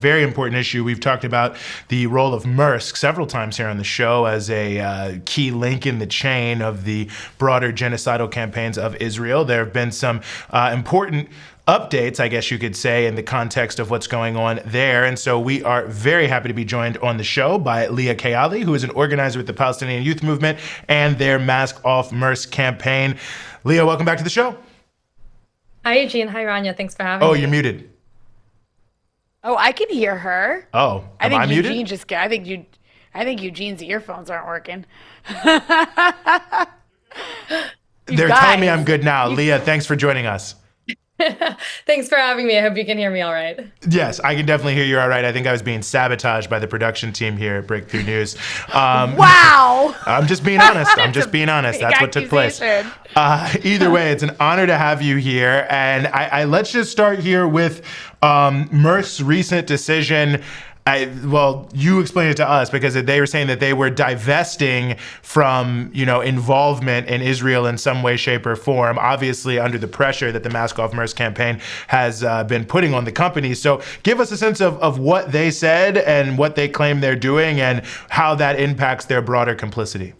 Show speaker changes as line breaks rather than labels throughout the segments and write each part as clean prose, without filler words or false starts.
Very important issue. We've talked about the role of Maersk several times here on the show as a key link in the chain of the broader genocidal campaigns of Israel. There have been some important updates, I guess you could say, in the context of what's going on there. And so we are very happy to be joined on the show by Lea Kayali, who is an organizer with the Palestinian Youth Movement and their Mask Off Maersk campaign. Lea, welcome back to the show.
Hi, Eugene. Hi, Rania. Thanks for having me.
Oh, you're muted.
Oh, I can hear her.
Oh, am I muted?
I think Eugene's earphones aren't working.
They're telling me I'm good now. Lea, thanks for joining us.
Thanks for having me. I hope you can hear me all right.
Yes, I can definitely hear you all right. I think I was being sabotaged by the production team here at Breakthrough News.
Wow.
I'm just being honest. That's what took place. Either way, it's an honor to have you here. And I let's just start here with Maersk's recent decision. Well, you explained it to us because they were saying that they were divesting from, involvement in Israel in some way, shape, or form, obviously under the pressure that the Mask Off Maersk campaign has been putting on the company. So give us a sense of what they said and what they claim they're doing and how that impacts their broader complicity.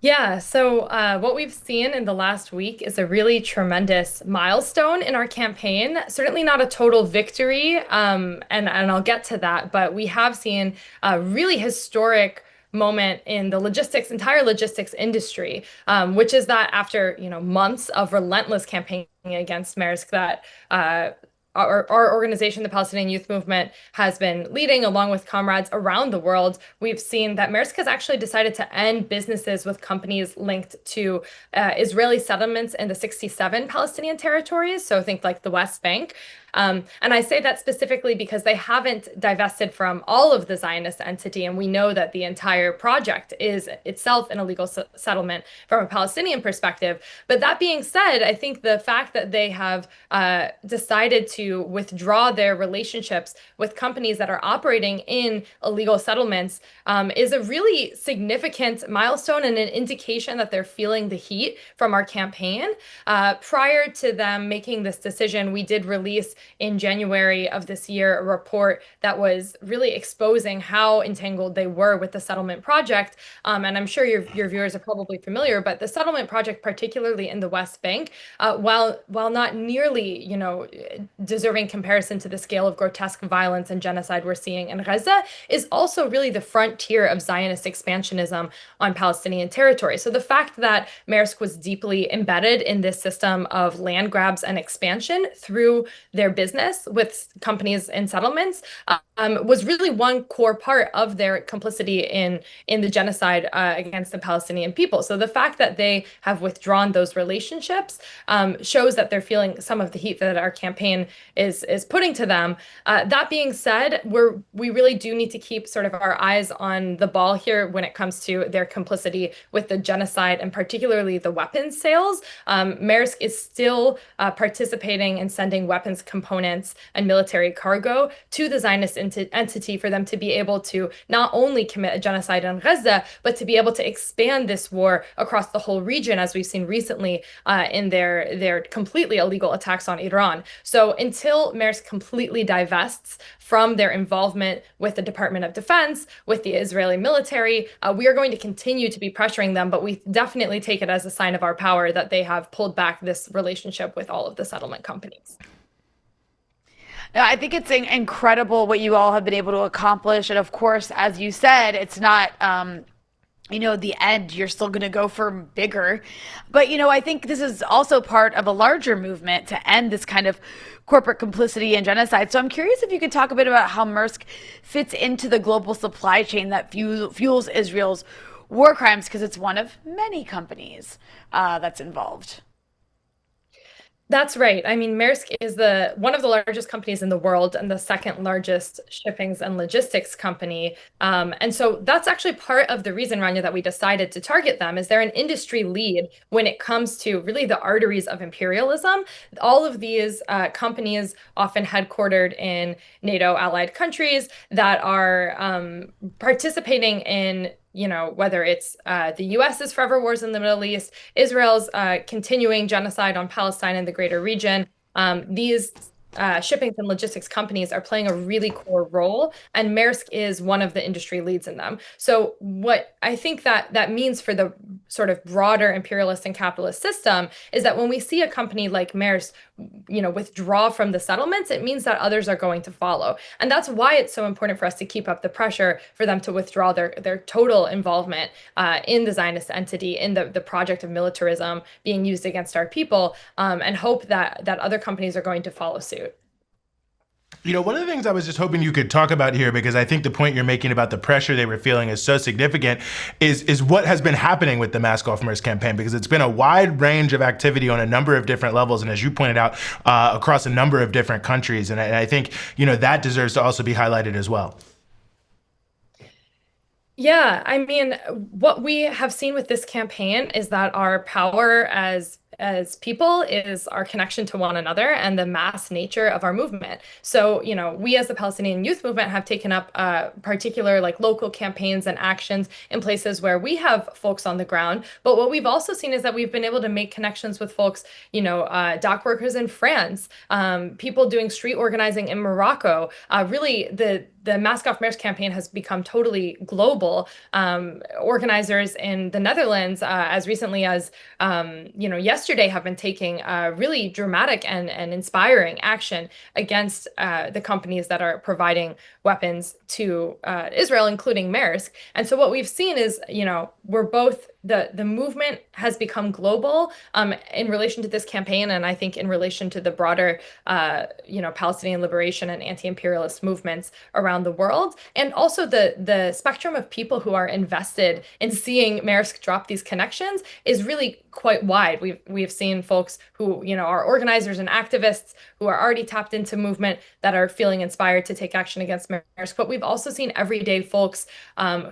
Yeah, so what we've seen in the last week is a really tremendous milestone in our campaign. Certainly not a total victory, and I'll get to that, but we have seen a really historic moment in the entire logistics industry, which is that after months of relentless campaigning against Maersk, that our organization, the Palestinian Youth Movement, has been leading along with comrades around the world. We've seen that Maersk has actually decided to end businesses with companies linked to Israeli settlements in the 67 Palestinian territories. So think like the West Bank. And I say that specifically because they haven't divested from all of the Zionist entity. And we know that the entire project is itself an illegal settlement from a Palestinian perspective. But that being said, I think the fact that they have decided to withdraw their relationships with companies that are operating in illegal settlements is a really significant milestone and an indication that they're feeling the heat from our campaign. Prior to them making this decision, we did release in January of this year a report that was really exposing how entangled they were with the settlement project. And I'm sure your viewers are probably familiar, but the settlement project, particularly in the West Bank, while not nearly, deserving comparison to the scale of grotesque violence and genocide we're seeing in Gaza, is also really the frontier of Zionist expansionism on Palestinian territory. So the fact that Maersk was deeply embedded in this system of land grabs and expansion through their business with companies and settlements was really one core part of their complicity in the genocide against the Palestinian people. So the fact that they have withdrawn those relationships shows that they're feeling some of the heat that our campaign is putting to them. That being said, we really do need to keep sort of our eyes on the ball here when it comes to their complicity with the genocide and particularly the weapons sales. Maersk is still participating in sending weapons components and military cargo to the Zionist entity for them to be able to not only commit a genocide in Gaza, but to be able to expand this war across the whole region, as we've seen recently in their completely illegal attacks on Iran. So until Maersk completely divests from their involvement with the Department of Defense, with the Israeli military, we are going to continue to be pressuring them, but we definitely take it as a sign of our power that they have pulled back this relationship with all of the settlement companies.
No, I think it's incredible what you all have been able to accomplish. And of course, as you said, it's not, the end. You're still going to go for bigger. But, I think this is also part of a larger movement to end this kind of corporate complicity and genocide. So I'm curious if you could talk a bit about how Maersk fits into the global supply chain that fuels Israel's war crimes, because it's one of many companies that's involved.
That's right. I mean, Maersk is one of the largest companies in the world and the second largest shippings and logistics company. And so that's actually part of the reason, Rania, that we decided to target them, is they're an industry lead when it comes to really the arteries of imperialism. All of these companies, often headquartered in NATO allied countries, that are participating in whether it's the US's forever wars in the Middle East, Israel's continuing genocide on Palestine and the greater region. These shipping and logistics companies are playing a really core role, and Maersk is one of the industry leads in them. So what I think that means for the sort of broader imperialist and capitalist system is that when we see a company like Maersk, withdraw from the settlements, it means that others are going to follow. And that's why it's so important for us to keep up the pressure for them to withdraw their total involvement in the Zionist entity, in the project of militarism being used against our people, and hope that other companies are going to follow suit.
One of the things I was just hoping you could talk about here, because I think the point you're making about the pressure they were feeling is so significant, is what has been happening with the Mask Off Maersk campaign, because it's been a wide range of activity on a number of different levels, and as you pointed out, across a number of different countries. And I think, that deserves to also be highlighted as well.
Yeah, I mean, what we have seen with this campaign is that our power as people is our connection to one another and the mass nature of our movement. So, we as the Palestinian Youth Movement have taken up particular local campaigns and actions in places where we have folks on the ground. But what we've also seen is that we've been able to make connections with folks, dock workers in France, people doing street organizing in Morocco. Really, the Mask Off Maersk campaign has become totally global. Organizers in the Netherlands, as recently as yesterday, have been taking really dramatic and inspiring action against the companies that are providing weapons to Israel, including Maersk. And so what we've seen is, we're both the movement has become global in relation to this campaign, and I think in relation to the broader Palestinian liberation and anti-imperialist movements around the world, and also the spectrum of people who are invested in seeing Maersk drop these connections is really quite wide. We've seen folks who are organizers and activists who are already tapped into movement that are feeling inspired to take action against Maersk, but we've also seen everyday folks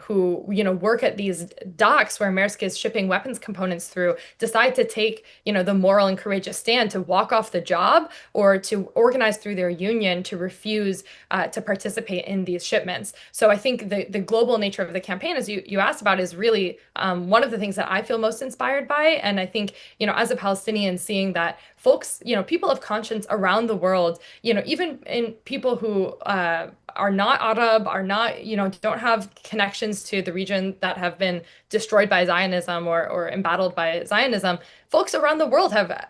who work at these docks where Maersk is shipping weapons components through decide to take the moral and courageous stand to walk off the job or to organize through their union to refuse to participate in these shipments. So I think the global nature of the campaign, as you asked about, is really one of the things that I feel most inspired by. And I think, as a Palestinian, seeing that folks, people of conscience around the world, even in people who are not Arab, are not, don't have connections to the region that have been destroyed by Zionism or embattled by Zionism, folks around the world have,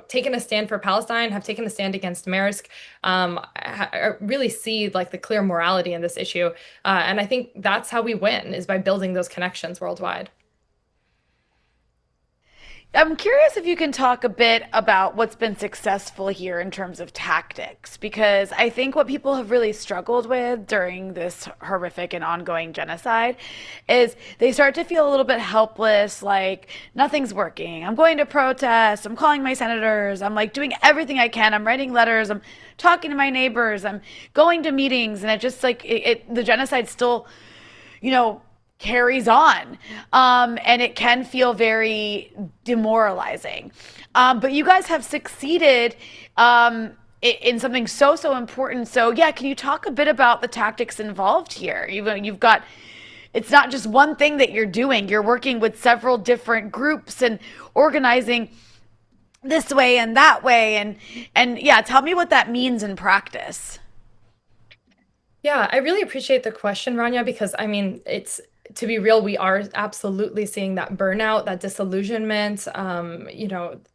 taken a stand for Palestine, have taken a stand against Maersk, really see the clear morality in this issue. And I think that's how we win, is by building those connections worldwide.
I'm curious if you can talk a bit about what's been successful here in terms of tactics, because I think what people have really struggled with during this horrific and ongoing genocide is they start to feel a little bit helpless, like nothing's working. I'm going to protest. I'm calling my senators. I'm doing everything I can. I'm writing letters. I'm talking to my neighbors. I'm going to meetings. And it just the genocide still, carries on. And it can feel very demoralizing. But you guys have succeeded in something so important. So yeah, can you talk a bit about the tactics involved here? You've got, it's not just one thing that you're doing. You're working with several different groups and organizing this way and that way. And yeah, tell me what that means in practice.
Yeah, I really appreciate the question, Rania, because to be real, we are absolutely seeing that burnout, that disillusionment.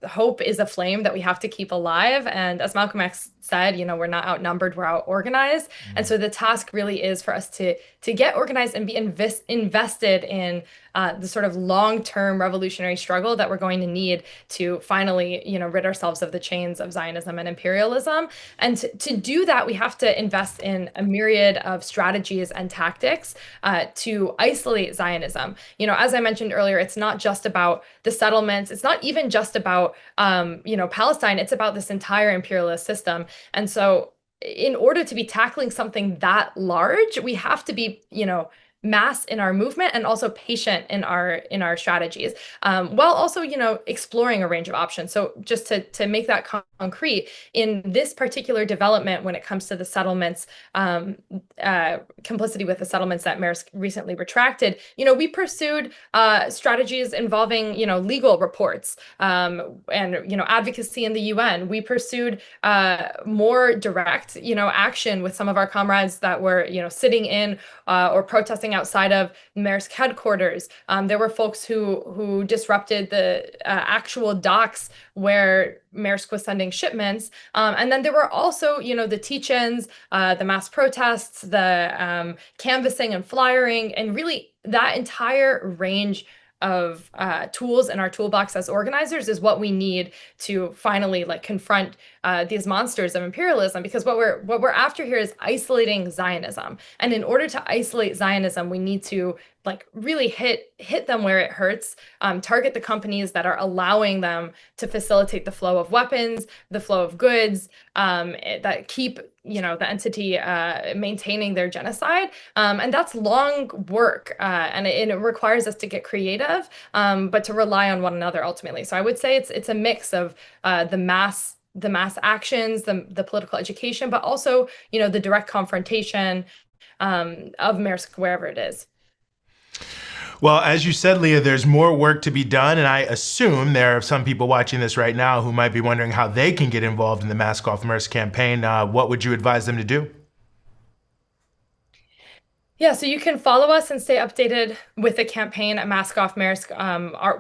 Hope is a flame that we have to keep alive. And as Malcolm X said, we're not outnumbered, we're out organized. And so the task really is for us to get organized and be invested in the sort of long-term revolutionary struggle that we're going to need to finally, rid ourselves of the chains of Zionism and imperialism. And to do that, we have to invest in a myriad of strategies and tactics to isolate Zionism. As I mentioned earlier, it's not just about the settlements. It's not even just about, Palestine. It's about this entire imperialist system. And so in order to be tackling something that large, we have to be, mass in our movement and also patient in our strategies, while also, exploring a range of options. So just to make that concrete, in this particular development, when it comes to the settlements, complicity with the settlements that Maersk recently retracted, we pursued strategies involving, legal reports, and, advocacy in the UN. We pursued more direct, action with some of our comrades that were, sitting in or protesting outside of Maersk headquarters. There were folks who disrupted the actual docks where Maersk was sending shipments. And then there were also, the teach-ins, the mass protests, the canvassing and flyering, and really that entire range of tools in our toolbox as organizers is what we need to finally confront these monsters of imperialism. Because what we're after here is isolating Zionism, and in order to isolate Zionism, we need to really hit them where it hurts, target the companies that are allowing them to facilitate the flow of weapons, the flow of goods, that keep the entity maintaining their genocide. And that's long work, and it requires us to get creative, but to rely on one another ultimately. So I would say it's a mix of the mass actions, the political education, but also the direct confrontation of Maersk wherever it is.
Well, as you said, Lea, there's more work to be done, and I assume there are some people watching this right now who might be wondering how they can get involved in the Mask Off Maersk campaign. What would you advise them to do?
Yeah, so you can follow us and stay updated with the campaign at Mask Off Maersk.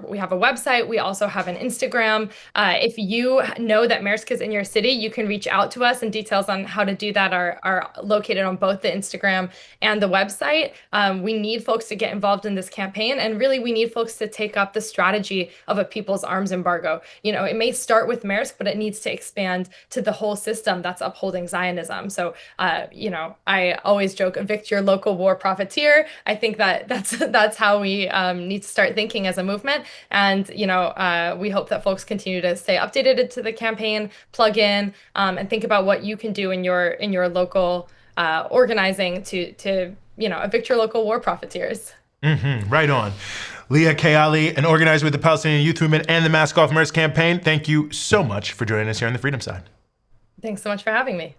We have a website. We also have an Instagram. If you know that Maersk is in your city, you can reach out to us, and details on how to do that are located on both the Instagram and the website. We need folks to get involved in this campaign, and really we need folks to take up the strategy of a people's arms embargo. It may start with Maersk, but it needs to expand to the whole system that's upholding Zionism. So, I always joke, evict your local war profiteer. I think that's how we need to start thinking as a movement. And we hope that folks continue to stay updated to the campaign, plug in, and think about what you can do in your local organizing to evict your local war profiteers.
Right on. Lea Kayali, an organizer with the Palestinian Youth Movement and the Mask Off Maersk campaign, thank you so much for joining us here on the Freedom Side.
Thanks so much for having me.